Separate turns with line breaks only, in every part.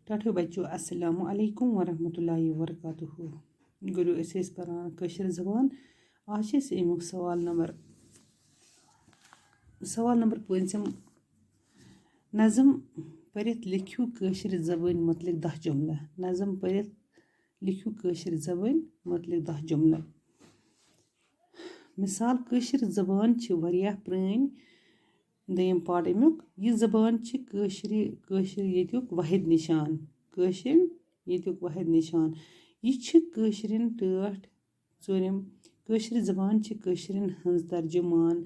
ٹھٹھو بچو السلام علیکم ورحمۃ اللہ وبرکاتہ گُرو أسۍ ٲسۍ پَران کٲشِر زبان آز چھِ أسۍ اَمیُک سوال نمبر 5 نظم پٔرِتھ لیکھِو کٲشِر زبٲنۍ متعلق 10 جملہٕ نظم پٔرِتھ لیکھِو کٲشِر زبٲنۍ متعلق 10 جملہٕ مِثال کٲشِر زبان چھِ واریاہ پرٛٲنۍ دوٚیِم پارٹ اَمیُک یہِ زبان چھِ کٲشِر ییٚتیُک واحد نِشان یہِ چھِ کٲشرٮ۪ن ٹٲٹھ ژوٗرِم کٲشِر زبان چھِ کٲشرٮ۪ن ہٕنٛز ترجُمان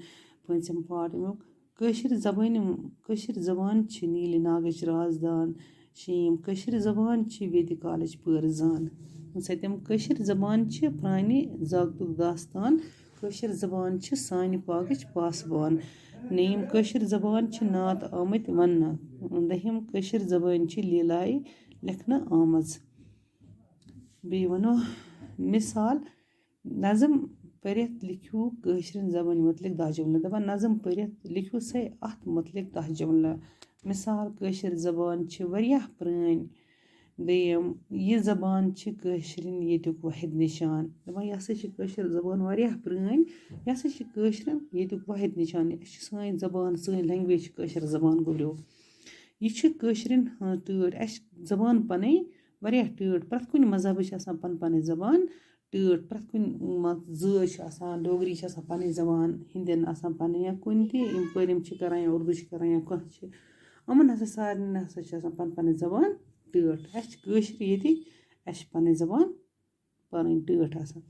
پوٗنٛژِم پارٹ اَمیُک کٲشِر زبان چھِ نیٖلہِ ناگٕچ رازدان شیٚیِم کٲشِر زبان چھِ ویدِ کالٕچ پٲرزان سٔتِم کٲشِر زبان چھِ پرٛانہِ زاگتُک داستان کٲشِر زبان چھِ سانہِ پاکٕچ پاسبان نٔیِم کٲشِر زبان چھِ نعت آمٕتۍ وَننہٕ دٔہِم کٲشِر زبٲنۍ چھِ لیلایہِ لیکھنہٕ آمٕژ بیٚیہِ وَنو مِثال نظم پٔرِتھ لیکھِو کٲشرٮ۪ن زبٲنۍ متعلق 10 جملہٕ دَپان نظم پٔرِتھ لیکھِو سا اَتھ متعلق 10 جملہٕ مِثال کٲشِر زبان چھِ واریاہ پرٛٲنۍ دوٚیِم یہِ زبان چھِ کٲشرٮ۪ن ییٚتیُک واحد نِشان دَپان یہِ ہسا چھِ کٲشِر زبان واریاہ پرٛٲنۍ یہِ ہسا چھِ کٲشرٮ۪ن ییٚتیُک واحد نِشان یہِ چھِ سٲنۍ زبان سٲنۍ لینٛگویج چھِ کٲشِر زبان گوٚبریو یہِ چھِ کٲشرٮ۪ن ہٕنٛز ٹٲٹھ اَسہِ چھِ زبان پَنٕنۍ واریاہ ٹٲٹھ پرٛٮ۪تھ کُنہِ مذہبٕچ چھِ آسان پَنٕنۍ زبان ٹٲٹھ پرٛٮ۪تھ کُنہِ زٲژ چھِ آسان ڈوگری چھِ آسان پَنٕنۍ زبان ہِندٮ۪ن آسان پَنٕنۍ یا کُنہِ تہِ یِم پٲرِم چھِ کَران یا اُردو چھِ کَران یا کانٛہہ چھِ یِمَن ہسا سارنٕے ہسا چھِ آسان پَنٕنۍ زبان ٹٲٹھ اَسہِ چھِ کٲشِر ییٚتِکۍ اَسہِ چھِ پَنٕنۍ زبان پَنٕنۍ ٹٲٹھ آسان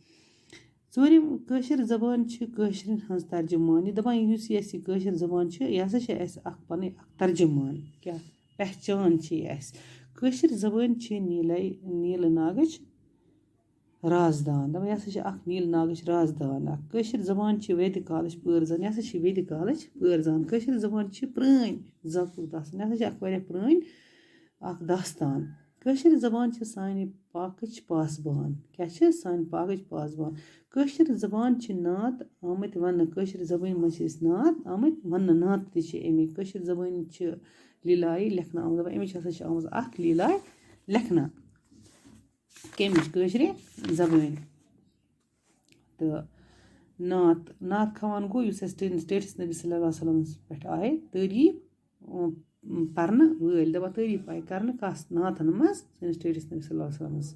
ژوٗرِم کٲشِر زبان چھِ کٲشرٮ۪ن ہٕنٛز ترجُمان یہِ دَپان یُس یہِ اَسہِ یہِ کٲشِر زبان چھِ یہِ ہسا چھِ اَسہِ پَنٕنۍ اَکھ ترجُمان کیٛاہ پہچان چھِ یہِ اَسہِ کٲشِر زبٲنۍ چھِ نیٖلہٕ ناگٕچ رازدان دَپان یہِ ہسا چھِ اَکھ نیٖلہٕ ناگٕچ رازدان اَکھ کٲشِر زبان چھِ ویدِ کالٕچ پٲرزان یہِ ہسا چھِ ویدِ کالٕچ پٲرزان کٲشِر زبان چھِ پرٛٲنۍ زاگتُک داستان یہِ ہسا چھِ اَکھ واریاہ پرٛٲنۍ اَکھ داستان کٲشِر زبان چھِ سانہِ پاکٕچ پاسبان کیٛاہ چھِ سانہِ پاکٕچ پاسبان کٲشِر زبان چھِ نعت آمٕتۍ وَننہٕ کٲشِر زبٲنۍ منٛز چھِ أسۍ نعت آمٕتۍ وَننہٕ نعت تہِ چھِ اَمِکۍ کٲشِر زبٲنۍ چھِ لیلایہِ لیکھنہٕ آمٕژ دَپان اَمِچ ہسا چھِ آمٕژ اَکھ لیلاے لیکھنہٕ کَمِچ کٲشرِ زبٲنۍ تہٕ نعت کھوان گوٚو یُس اَسہِ ٹٲٹھِس نبی صلی اللہ علیہ وسلمَس پٮ۪ٹھ آیہِ تعریٖف پَرنہٕ وٲلۍ دَپان تعریٖف آیہِ کَرنہٕ کَس نعتَن منٛز سٲنِس ٹٲٹھِس نبی صلی اللہ علیہ وسلمَس